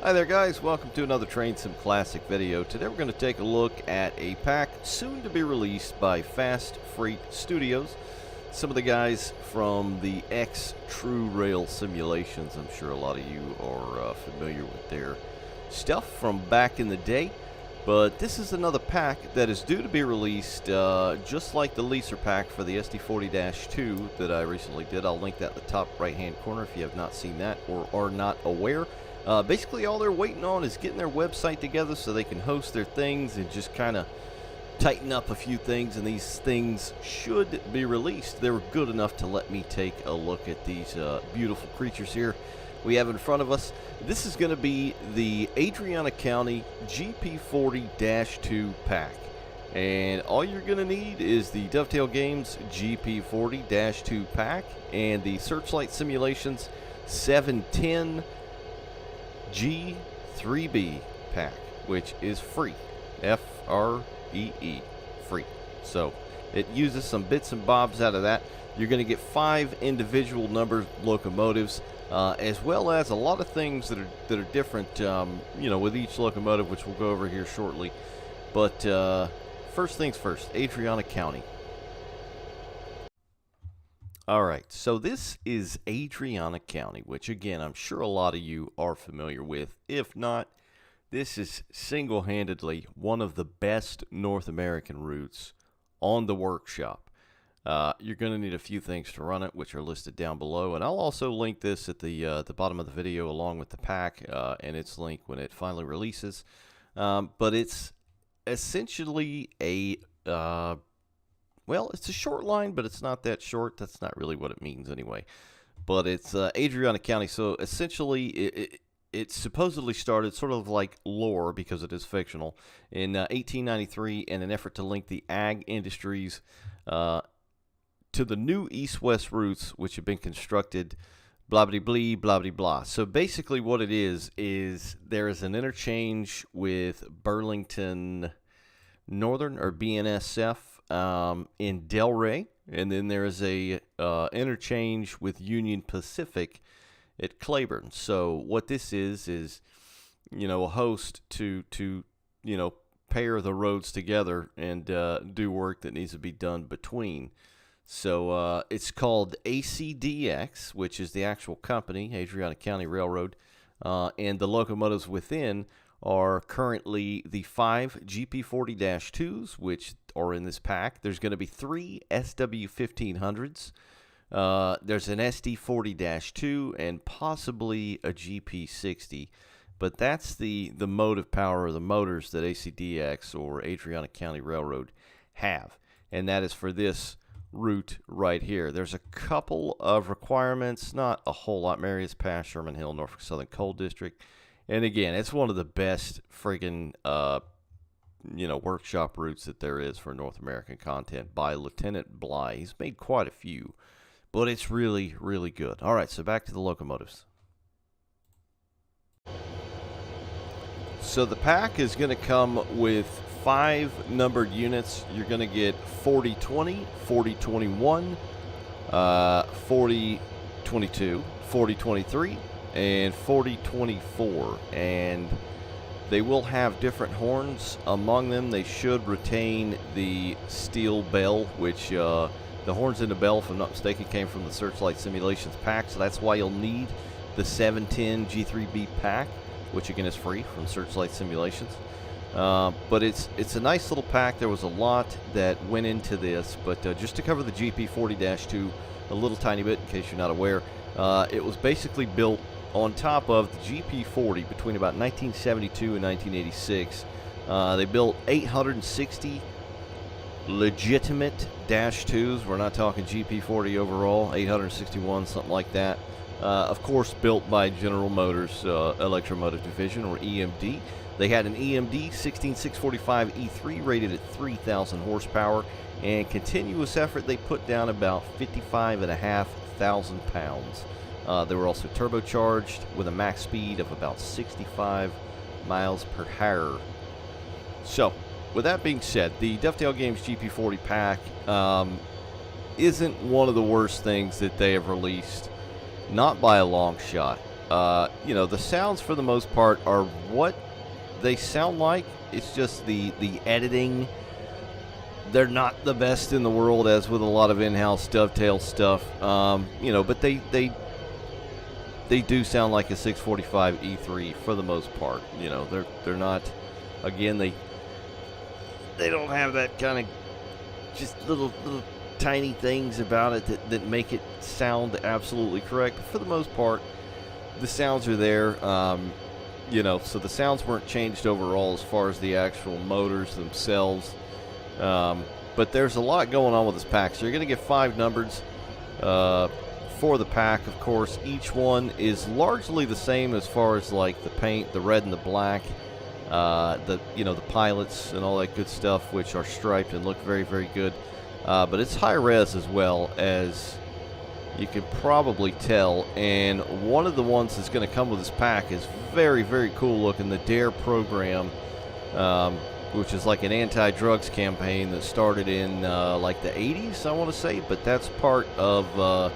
Hi there guys, welcome to another Train Sim Classic video. Today we're going to take a look at a pack soon to be released by Fast Freight Studios. Some of the guys from the True Rail simulations. I'm sure a lot of you are familiar with their stuff from back in the day. But this is another pack that is due to be released just like the leaser pack for the SD40-2 that I recently did. I'll link that at the top right hand corner if you have not seen that or are not aware. Basically all they're waiting on is getting their website together so they can host their things and just kind of tighten up a few things, and these things should be released. They were good enough to let me take a look at these beautiful creatures here we have in front of us. This is going to be the Adriana County Gp40-2 pack, and all you're going to need is the Dovetail Games Gp40-2 pack and the Searchlight Simulations 710 G3B pack, which is free. F-R-E-E, free. So it uses some bits and bobs out of that. You're going to get 5 individual numbered locomotives, as well as a lot of things that are different, you know, with each locomotive, which we'll go over here shortly. But first things first, Adriana County. Alright, so this is Adriana County, which again, I'm sure a lot of you are familiar with. If not, this is single-handedly one of the best North American routes on the workshop. You're going to need a few things to run it, which are listed down below, and I'll also link this at the bottom of the video along with the pack and its link when it finally releases. But it's essentially a well, it's a short line, but it's not that short. That's not really what it means anyway. But it's Adriana County, so essentially it supposedly started sort of like lore, because it is fictional, in 1893 in an effort to link the ag industries to the new east-west routes which have been constructed, blah-blah-blah, blah-blah-blah. So basically what it is there is an interchange with Burlington Northern, or BNSF, in D.A.R.E, and then there is a interchange with Union Pacific at Claiborne. So what this is you know, a host to you know, pair the roads together and do work that needs to be done between. So it's called ACDX, which is the actual company, Adriana County Railroad, and the locomotives within are currently the 5 GP40-2s, which are in this pack. There's going to be 3 SW1500s. There's an SD40-2 and possibly a GP60. But that's the motive power, or the motors, that ACDX or Adriana County Railroad have. And that is for this route right here. There's a couple of requirements, not a whole lot. Marius Pass, Sherman Hill, Norfolk Southern Coal District. And again, it's one of the best friggin' you know, workshop routes that there is for North American content by Lieutenant Bly. He's made quite a few, but it's really, really good. All right, so back to the locomotives. So the pack is going to come with 5 numbered units. You're going to get 4020, 4021, 4022, 4023, and 4024, and they will have different horns. Among them, they should retain the steel bell, which the horns in the bell, if I'm not mistaken, came from the Searchlight Simulations pack, so that's why you'll need the 710 G3B pack, which again is free from Searchlight Simulations. But it's a nice little pack. There was a lot that went into this, but just to cover the GP40-2 a little tiny bit, in case you're not aware, it was basically built on top of the GP40 between about 1972 and 1986. They built 860 legitimate -2s. We're not talking GP40 overall, 861, something like that. Of course, built by General Motors Electromotive Division, or EMD. They had an EMD 16645 E3 rated at 3,000 horsepower, and continuous effort they put down about 55,500 pounds. They were also turbocharged with a max speed of about 65 miles per hour. So, with that being said, the Dovetail Games GP40 pack isn't one of the worst things that they have released. Not by a long shot. You know, the sounds for the most part are what they sound like. It's just the editing. They're not the best in the world, as with a lot of in-house dovetail stuff. You know, but they do sound like a 645 E3 for the most part. You know, they're not. Again, they don't have that kind of just little tiny things about it that make it sound absolutely correct. But for the most part, the sounds are there. You know, so the sounds weren't changed overall as far as the actual motors themselves. But there's a lot going on with this pack. So you're going to get 5 numbers for the pack. Of course, each one is largely the same as far as like the paint, the red and the black, you know, the pilots and all that good stuff, which are striped and look very, very good. But it's high res as well, as you can probably tell. And one of the ones that's going to come with this pack is very, very cool looking. The D.A.R.E program, which is like an anti-drugs campaign that started in like the 80s, I want to say. But that's part of,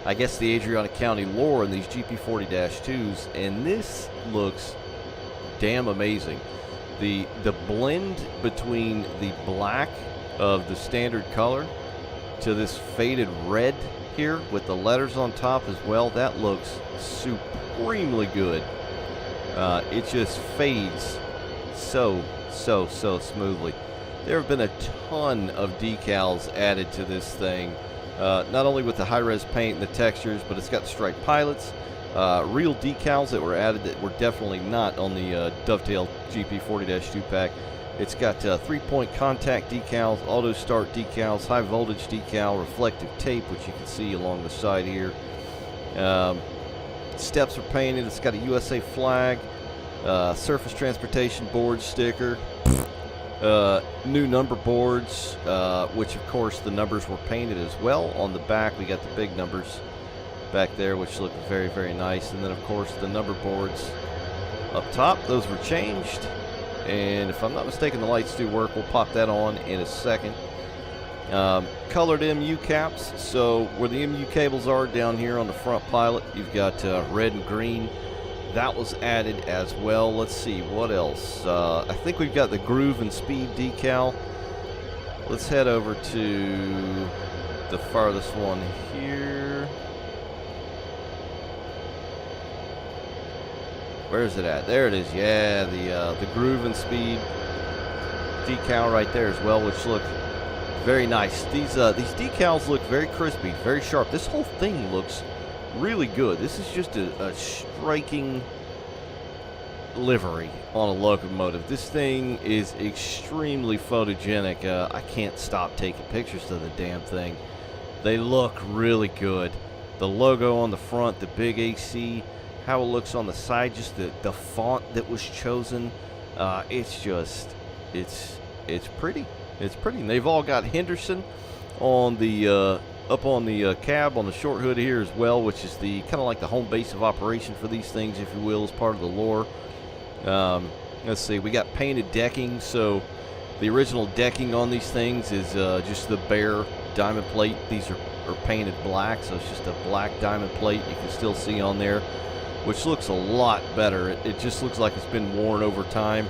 I guess, the Adriana County lore in these GP40-2s. And this looks damn amazing. The blend between the black of the standard color to this faded red here with the letters on top as well, that looks supremely good. It just fades so smoothly. There have been a ton of decals added to this thing, not only with the high-res paint and the textures, but it's got striped pilots, real decals that were added that were definitely not on the Dovetail GP40-2 pack. It's got 3-point contact decals, auto start decals, high voltage decal, reflective tape, which you can see along the side here. Steps are painted. It's got a USA flag, surface transportation board sticker, new number boards, which of course the numbers were painted as well. On the back we got the big numbers back there, which look very, very nice. And then of course the number boards up top, those were changed. And if I'm not mistaken, the lights do work. We'll pop that on in a second. Colored MU caps. So where the MU cables are down here on the front pilot, you've got red and green. That was added as well. Let's see, what else? I think we've got the groove and speed decal. Let's head over to the farthest one here. Where is it at? There it is. Yeah, the groove and speed decal right there as well, which look very nice. These decals look very crispy, very sharp. This whole thing looks really good. This is just a striking livery on a locomotive. This thing is extremely photogenic. I can't stop taking pictures of the damn thing. They look really good. The logo on the front, the big AC, how it looks on the side, just the font that was chosen. It's pretty. It's pretty. And they've all got Henderson on the up on the cab on the short hood here as well, which is the kind of like the home base of operation for these things, if you will, as part of the lore. Let's see, we got painted decking. So the original decking on these things is just the bare diamond plate. These are painted black, so it's just a black diamond plate you can still see on there, which looks a lot better. It just looks like it's been worn over time,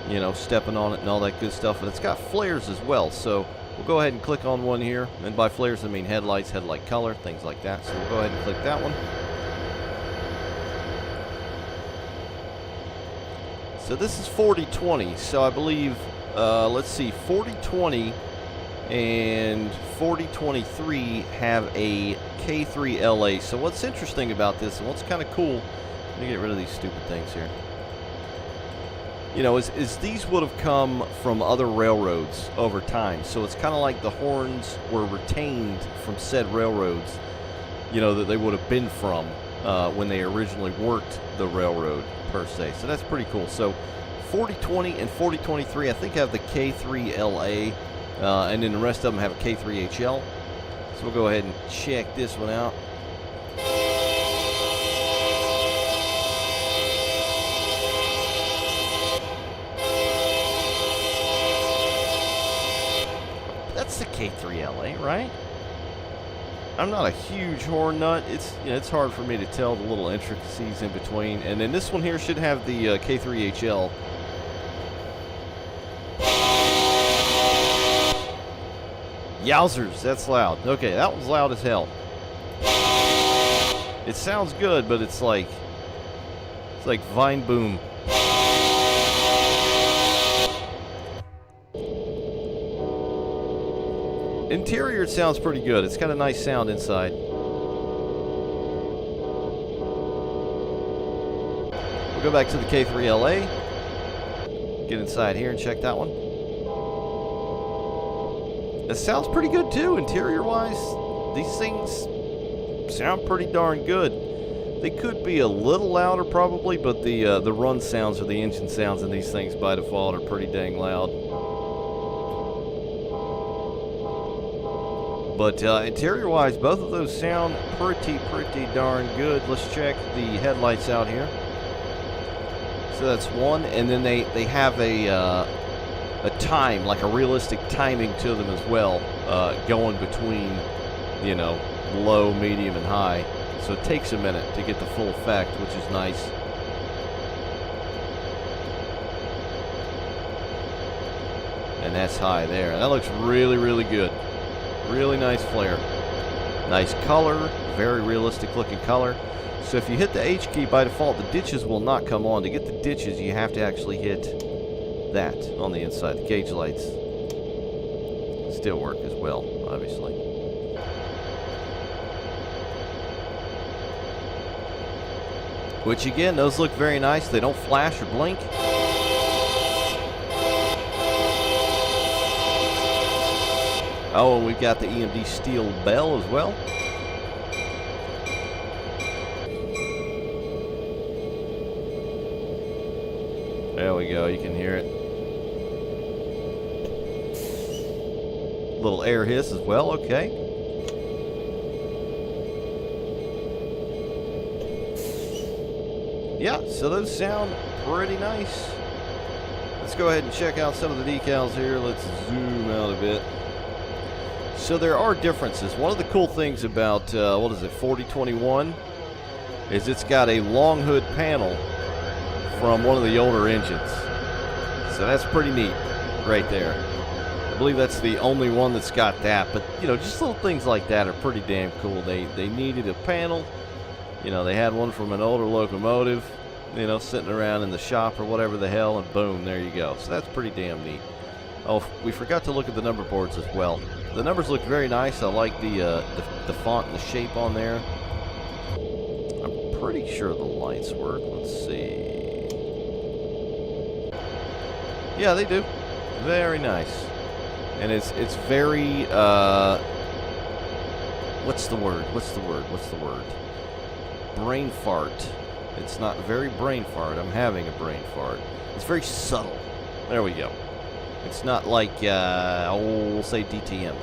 you know, stepping on it and all that good stuff. And it's got flares as well, so we'll go ahead and click on one here. And by flares, I mean headlights, headlight color, things like that. So we'll go ahead and click that one. So this is 4020, so I believe, let's see, 4020 and 4023 have a K3 LA. So what's interesting about this, and what's kind of cool, let me get rid of these stupid things here, you know, is these would have come from other railroads over time. So it's kind of like the horns were retained from said railroads, you know, that they would have been from when they originally worked the railroad per se. So that's pretty cool. So 4020 and 4023 I think have the K3 LA, and then the rest of them have a K3 HL. So we'll go ahead and check this one out. That's the K3 LA, right? I'm not a huge horn nut. It's, you know, it's hard for me to tell the little intricacies in between. And then this one here should have the K3HL. Yowzers, that's loud. Okay, that was loud as hell. It sounds good, but it's like Vine Boom. Interior, it sounds pretty good. It's got a nice sound inside. We'll go back to the K3LA. Get inside here and check that one. It sounds pretty good too, interior-wise. These things sound pretty darn good. They could be a little louder probably, but the run sounds or the engine sounds in these things by default are pretty dang loud. But interior-wise, both of those sound pretty darn good. Let's check the headlights out here. So that's one, and then they have a time, like a realistic timing to them as well, going between, you know, low, medium, and high. So it takes a minute to get the full effect, which is nice. And that's high there. That looks really good. Really nice flare. Nice color, very realistic looking color. So if you hit the H key by default, the ditches will not come on. To get the ditches, you have to actually hit that on the inside. The gauge lights still work as well, obviously. Which again, those look very nice. They don't flash or blink. Oh, and we've got the EMD steel bell as well. There we go, you can hear it. Little air hiss as well, okay. Yeah, so those sound pretty nice. Let's go ahead and check out some of the decals here. Let's zoom out a bit. So there are differences. One of the cool things about, what is it, 4021, is it's got a long hood panel from one of the older engines. So that's pretty neat right there. I believe that's the only one that's got that. But, you know, just little things like that are pretty damn cool. They needed a panel. You know, they had one from an older locomotive, you know, sitting around in the shop or whatever the hell, and boom, there you go. So that's pretty damn neat. Oh, we forgot to look at the number boards as well. The numbers look very nice. I like the font and the shape on there. I'm pretty sure the lights work. Let's see. Yeah, they do. Very nice. And it's very, what's the word? Brain fart. It's not very brain fart. I'm having a brain fart. It's very subtle. There we go. It's not like, we'll say DTM.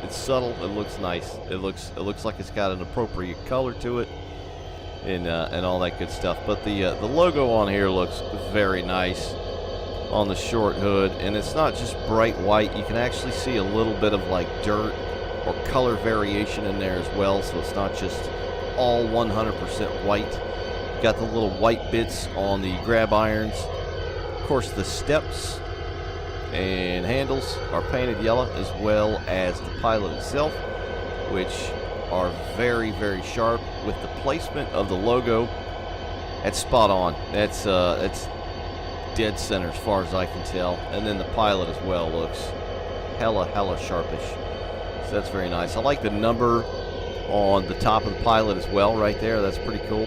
It's subtle. It looks nice. It looks like it's got an appropriate color to it, and all that good stuff. But the logo on here looks very nice on the short hood, and it's not just bright white. You can actually see a little bit of like dirt or color variation in there as well. So it's not just all 100% white. Got the little white bits on the grab irons. Of course, the steps and handles are painted yellow, as well as the pilot itself, which are very sharp. With the placement of the logo, that's spot on. That's dead center as far as I can tell. And then the pilot as well looks hella sharpish. So that's very nice. I like the number on the top of the pilot as well, right there. That's pretty cool.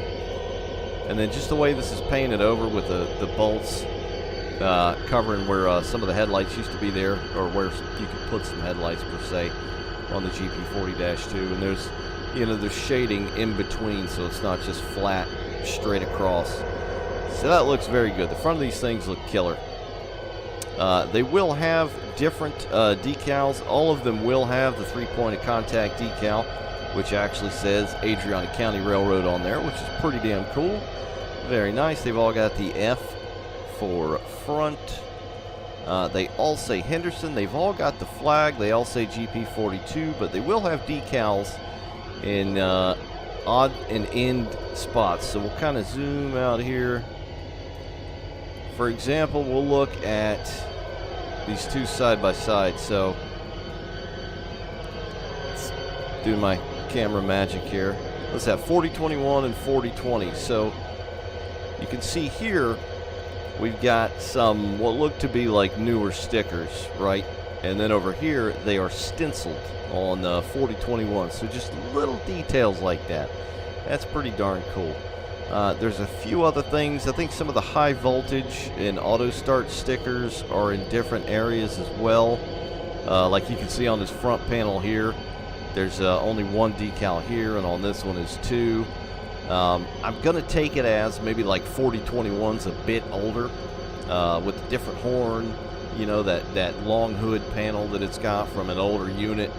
And then just the way this is painted over with the bolts covering where some of the headlights used to be there, or where you could put some headlights per se on the GP40-2. And there's, you know, there's shading in between, so it's not just flat straight across. So that looks very good. The front of these things look killer. They will have different decals. All of them will have the 3-point of contact decal, which actually says Adriana County Railroad on there, which is pretty damn cool. Very nice. They've all got the F for front They all say Henderson. They've all got the flag. They all say GP42, but they will have decals in odd and end spots. So we'll kind of zoom out here. For example, we'll look at these two side by side. So let's do my camera magic here. Let's have 4021 and 4020. So you can see here we've got some what look to be like newer stickers, right? And then over here they are stenciled on 4021. So just little details like that. That's pretty darn cool. There's a few other things. I think some of the high voltage and auto start stickers are in different areas as well. Like you can see on this front panel here, there's only one decal here, and on this one is two. I'm gonna take it as maybe like 4021's a bit older, with the different horn, you know, that long hood panel that it's got from an older unit,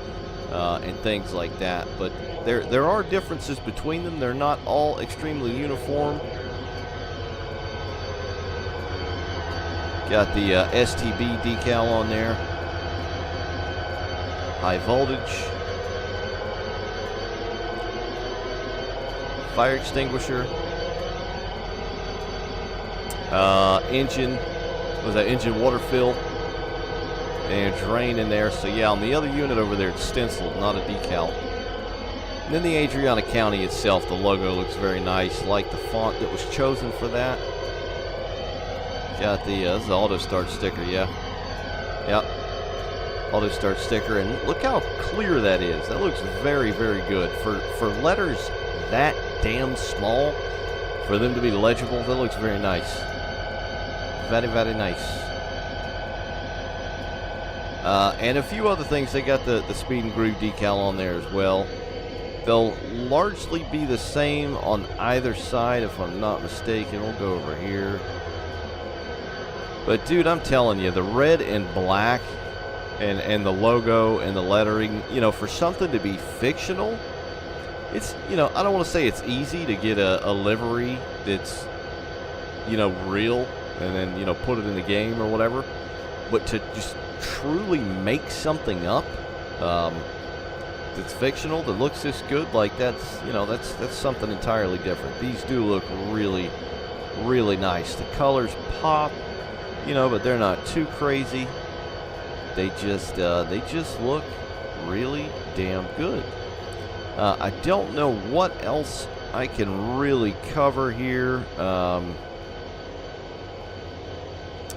and things like that. But there are differences between them. They're not all extremely uniform. Got the STB decal on there. High voltage. Fire extinguisher. Engine. Was that engine water fill? And drain in there. So yeah, on the other unit over there, it's stenciled, not a decal. And then the Adriana County itself, the logo looks very nice. Like the font that was chosen for that. Got the this is the auto start sticker, yeah. Yep. Auto start sticker, and look how clear that is. That looks very, very good. For letters that damn small, for them to be legible, that looks very nice. Very, very nice. And a few other things. They got the speed and groove decal on there as well. They'll largely be the same on either side, if I'm not mistaken. We'll go over here. But dude, I'm telling you, the red and black and the logo and the lettering, you know, for something to be fictional, it's, you know, I don't want to say it's easy to get a livery that's, you know, real and then, you know, put it in the game or whatever. But to just truly make something up that's fictional, that looks this good, like that's, you know, that's something entirely different. These do look really, really nice. The colors pop, you know, but they're not too crazy. They just look really damn good. I don't know what else I can really cover here.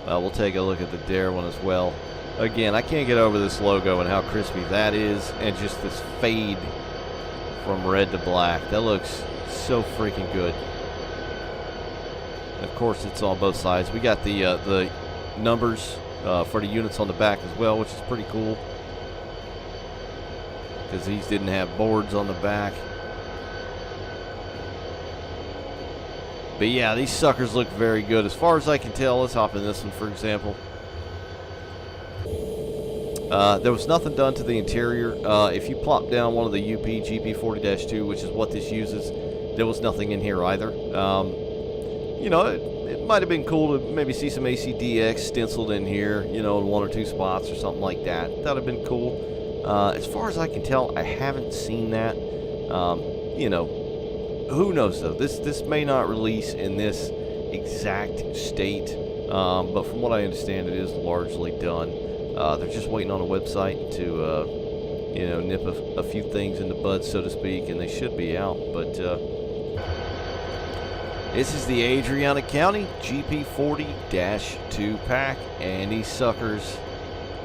We'll take a look at the D.A.R.E one as well. Again, I can't get over this logo and how crispy that is, and just this fade from red to black. That looks so freaking good. And of course, it's on both sides. We got the numbers for the units on the back as well, which is pretty cool, because these didn't have boards on the back. But yeah, these suckers look very good. As far as I can tell, let's hop in this one, for example. There was nothing done to the interior. If you plop down one of the UP Gp40-2, which is what this uses, there was nothing in here either. You know, it might have been cool to maybe see some ACDX stenciled in here, you know, in one or two spots or something like that. That would have been cool. As far as I can tell, I haven't seen that. You know, who knows though? This may not release in this exact state, but from what I understand, it is largely done. They're just waiting on a website to, you know, nip a few things in the bud, so to speak, and they should be out. But this is the Adriana County Gp40-2 pack, and these suckers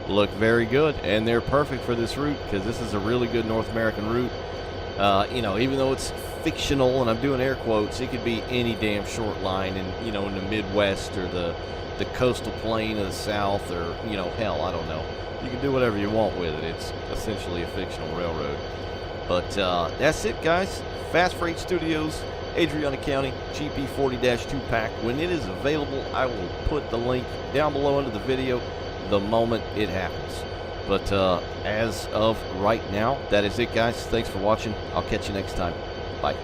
look very good, and they're perfect for this route, because this is a really good North American route. You know, even though it's fictional, and I'm doing air quotes, it could be any damn short line in, you know, in the Midwest or the coastal plain of the South, or, you know, hell, I don't know. You can do whatever you want with it. It's essentially a fictional railroad. But that's it, guys. Fast Freight Studios, Adriana County Gp40-2 pack. When it is available, I will put the link down below under the video the moment it happens. But as of right now, that is it, guys. Thanks for watching. I'll catch you next time. Bye.